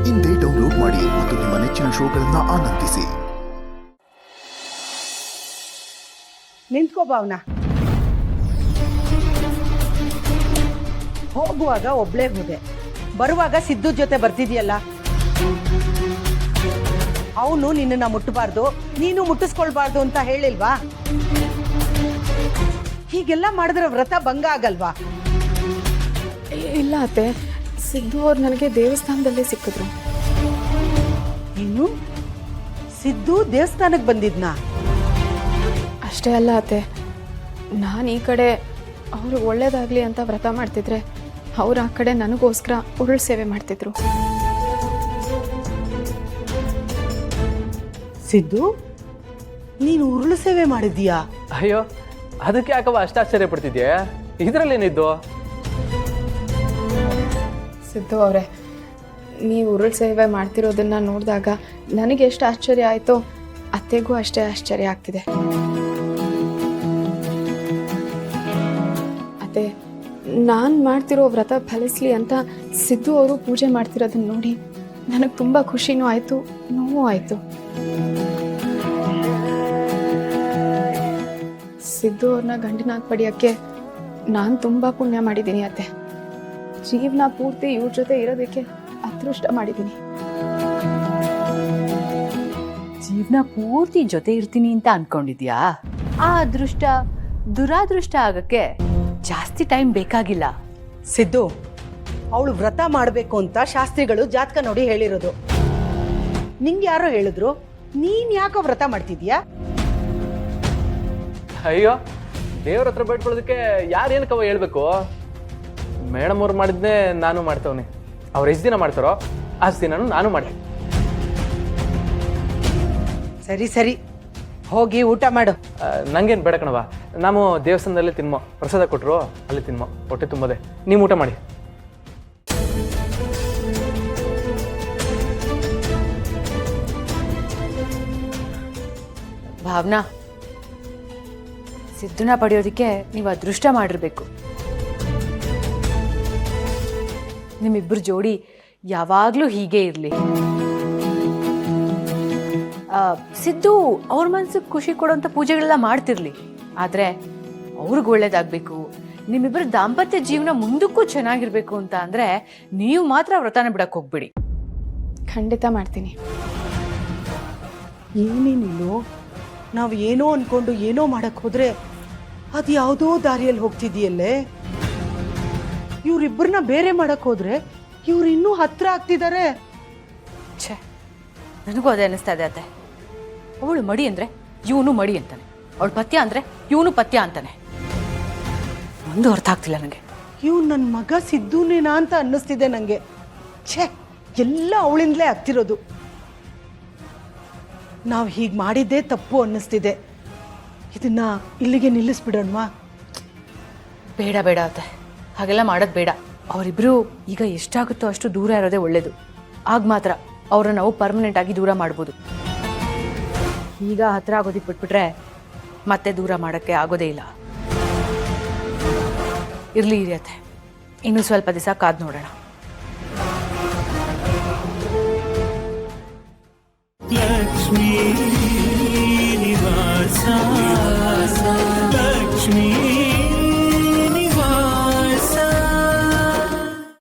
ಇಂದೇ ಡೌನ್ಲೋಡ್ ಮಾಡಿ ಮತ್ತು ನಿಮ್ಮ ನೆಚ್ಚಿನ ಶೋಗಳನ್ನು ಆನಂದಿಸಿ. ನಿಂತ್ಕೋ ಭಾವನಾ. ಹೋಗುವಾಗ ಒಬ್ಳೇ ಹೋದೆ, ಬರುವಾಗ ಸಿದ್ದು ಜೊತೆ ಬರ್ತಿದ್ಯಲ್ಲ. ಅವನು ನಿನ್ನನ್ನ ಮುಟ್ಟಬಾರ್ದು, ನೀನು ಮುಟ್ಟಿಸ್ಕೊಳ್ಬಾರ್ದು ಅಂತ ಹೇಳಿಲ್ವಾ? ಹೀಗೆಲ್ಲ ಮಾಡಿದ್ರೆ ವ್ರತ ಭಂಗ ಆಗಲ್ವಾ? ಇಲ್ಲ ಅತ್ತೆ, ಸಿದ್ದು ಅವ್ರು ನನಗೆ ದೇವಸ್ಥಾನದಲ್ಲೇ ಸಿಕ್ಕಿದ್ರು. ಏನು, ಸಿದ್ದು ದೇವಸ್ಥಾನಕ್ಕೆ ಬಂದಿದ್ನಾ? ಅಷ್ಟೇ ಅಲ್ಲ ಅತ್ತೆ, ನಾನು ಈ ಕಡೆ ಅವ್ರಿಗೆ ಒಳ್ಳೇದಾಗಲಿ ಅಂತ ವ್ರತ ಮಾಡ್ತಿದ್ರೆ ಅವ್ರು ಆ ಕಡೆ ನನಗೋಸ್ಕರ ಉರುಳು ಸೇವೆ ಮಾಡ್ತಿದ್ರು. ಸಿದ್ದು, ನೀನು ಉರುಳು ಸೇವೆ ಮಾಡಿದ್ದೀಯಾ? ಅಯ್ಯೋ, ಅದಕ್ಕೆ ಯಾಕವ ಅಷ್ಟಾಶ್ಚರ್ಯ ಪಡ್ತಿದ್ಯಾ? ಇದರಲ್ಲೇನಿದ್ದು? ಸಿದ್ದು ಅವರೇ, ನೀವು ಉರುಳು ಸೇವೆ ಮಾಡ್ತಿರೋದನ್ನ ನೋಡಿದಾಗ ನನಗೆ ಎಷ್ಟು ಆಶ್ಚರ್ಯ ಆಯಿತೋ ಅತ್ತೆಗೂ ಅಷ್ಟೇ ಆಶ್ಚರ್ಯ ಆಗ್ತಿದೆ. ಅತ್ತೆ, ನಾನು ಮಾಡ್ತಿರೋ ವ್ರತ ಫಲಿಸ್ಲಿ ಅಂತ ಸಿದ್ದು ಅವರು ಪೂಜೆ ಮಾಡ್ತಿರೋದನ್ನ ನೋಡಿ ನನಗೆ ತುಂಬ ಖುಷಿನೂ ಆಯಿತು, ನೋವು ಆಯಿತು. ಸಿದ್ದು ಅವ್ರನ್ನ ಗಂಡನಾಗಿ ಪಡೆಯೋಕ್ಕೆ ನಾನು ತುಂಬ ಪುಣ್ಯ ಮಾಡಿದ್ದೀನಿ ಅತ್ತೆ. ಜೀವನ ಪೂರ್ತಿ ಇವ್ರ ಜೊತೆ ಇರೋದಕ್ಕೆ ಅದೃಷ್ಟ ಮಾಡಿದ್ದೀನಿ. ಜೀವನ ಪೂರ್ತಿ ಜೊತೆ ಇರ್ತೀನಿ ಅಂತ ಅನ್ಕೊಂಡಿದ್ಯಾ? ಆ ಅದೃಷ್ಟ ದುರಾದೃಷ್ಟ ಆಗಕ್ಕೆ ಜಾಸ್ತಿ ಟೈಮ್ ಬೇಕಾಗಿಲ್ಲ. ಸಿದ್ದು, ಅವಳು ವ್ರತ ಮಾಡಬೇಕು ಅಂತ ಶಾಸ್ತ್ರಿಗಳು ಜಾತಕ ನೋಡಿ ಹೇಳಿರೋದು. ನಿಂಗೆ ಯಾರೋ ಹೇಳಿದ್ರು, ನೀನ್ ಯಾಕೋ ವ್ರತ ಮಾಡ್ತಿದ್ಯಾ? ಅಯ್ಯೋ, ದೇವ್ರ ಹತ್ರ ಬೇಡ್ಕೊಳ್ಳೋದಕ್ಕೆ ಯಾರೇನಕ್ಕವ ಹೇಳ್ಬೇಕು? ಮೇಡಮ್ ಅವ್ರು ಮಾಡಿದ್ನೇ ನಾನು ಮಾಡ್ತವನಿ. ಅವ್ರು ಎಷ್ಟು ದಿನ ಮಾಡ್ತಾರೋ ಅಷ್ಟು ದಿನನೂ ನಾನು ಮಾಡಿ. ಸರಿ ಸರಿ, ಹೋಗಿ ಊಟ ಮಾಡು. ನಂಗೇನು ಬೇಡ ಕಣವ, ನಾವು ದೇವಸ್ಥಾನದಲ್ಲೇ ತಿನ್ಮೋ. ಪ್ರಸಾದ ಕೊಟ್ಟರು ಅಲ್ಲಿ ತಿನ್ಮೋ, ಹೊಟ್ಟೆ ತುಂಬದೆ. ನೀವು ಊಟ ಮಾಡಿ. ಭಾವನಾ, ಸಿದ್ಧನ ಪಡೆಯೋದಕ್ಕೆ ನೀವು ಅದೃಷ್ಟ ಮಾಡಿರ್ಬೇಕು. ನಿಮ್ಮಿಬ್ಬರು ಜೋಡಿ ಯಾವಾಗಲೂ ಹೀಗೆ ಇರಲಿ. ಸಿದ್ದು ಅವ್ರ ಮನ್ಸಿಗೆ ಖುಷಿ ಕೊಡೋಂಥ ಪೂಜೆಗಳೆಲ್ಲ ಮಾಡ್ತಿರ್ಲಿ, ಆದರೆ ಅವ್ರಿಗೆ ಒಳ್ಳೇದಾಗಬೇಕು, ನಿಮ್ಮಿಬ್ಬರ ದಾಂಪತ್ಯ ಜೀವನ ಮುಂದಕ್ಕೂ ಚೆನ್ನಾಗಿರ್ಬೇಕು ಅಂತ ಅಂದರೆ ನೀವು ಮಾತ್ರ ವ್ರತನ ಬಿಡಕ್ಕೆ ಹೋಗ್ಬಿಡಿ. ಖಂಡಿತ ಮಾಡ್ತೀನಿ. ಏನೇನಿಲ್ಲೋ, ನಾವು ಏನೋ ಅನ್ಕೊಂಡು ಏನೋ ಮಾಡಕ್ ಹೋದ್ರೆ ಅದು ಯಾವುದೋ ದಾರಿಯಲ್ಲಿ ಹೋಗ್ತಿದೆಯಲ್ಲೇ. ಇವ್ರಿಬ್ಬರನ್ನ ಬೇರೆ ಮಾಡಕ್ ಹೋದ್ರೆ ಇವ್ರು ಇನ್ನೂ ಹತ್ರ ಆಗ್ತಿದ್ದಾರೆ. ಛೇ, ನನಗೂ ಅದೇ ಅನಿಸ್ತಾ ಇದೆ ಅತ್ತೆ. ಅವಳು ಮಡಿ ಅಂದರೆ ಇವನು ಮಡಿ ಅಂತಾನೆ, ಅವಳು ಪಥ್ಯ ಅಂದರೆ ಇವನು ಪಥ್ಯ ಅಂತಾನೆ. ಒಂದು ಅರ್ಥ ಆಗ್ತಿಲ್ಲ ನನಗೆ. ಇವ್ ನನ್ನ ಮಗ ಸಿದ್ದುನೇನಾ ಅಂತ ಅನ್ನಿಸ್ತಿದೆ ನನಗೆ. ಛೇ, ಎಲ್ಲ ಅವಳಿಂದಲೇ ಆಗ್ತಿರೋದು. ನಾವು ಹೀಗೆ ಮಾಡಿದ್ದೇ ತಪ್ಪು ಅನ್ನಿಸ್ತಿದೆ. ಇದನ್ನ ಇಲ್ಲಿಗೆ ನಿಲ್ಲಿಸ್ಬಿಡೋಣವಾ? ಬೇಡ ಬೇಡ ಅತ್ತೆ, ಹಾಗೆಲ್ಲ ಮಾಡೋದು ಬೇಡ. ಅವರಿಬ್ಬರು ಈಗ ಎಷ್ಟಾಗುತ್ತೋ ಅಷ್ಟು ದೂರ ಇರೋದೇ ಒಳ್ಳೇದು. ಆಗ ಮಾತ್ರ ಅವ್ರನ್ನ ನಾವು ಪರ್ಮನೆಂಟ್ ಆಗಿ ದೂರ ಮಾಡ್ಬೋದು. ಈಗ ಹತ್ರ ಆಗೋದಿಕ್ಕೆ ಬಿಟ್ಬಿಟ್ರೆ ಮತ್ತೆ ದೂರ ಮಾಡೋಕ್ಕೆ ಆಗೋದೇ ಇಲ್ಲ. ಇರಲಿ ಅತ್ತೆ, ಇನ್ನೂ ಸ್ವಲ್ಪ ದಿವಸ ಕಾದು ನೋಡೋಣ. ಲಕ್ಷ್ಮೀ ನಿವಾಸ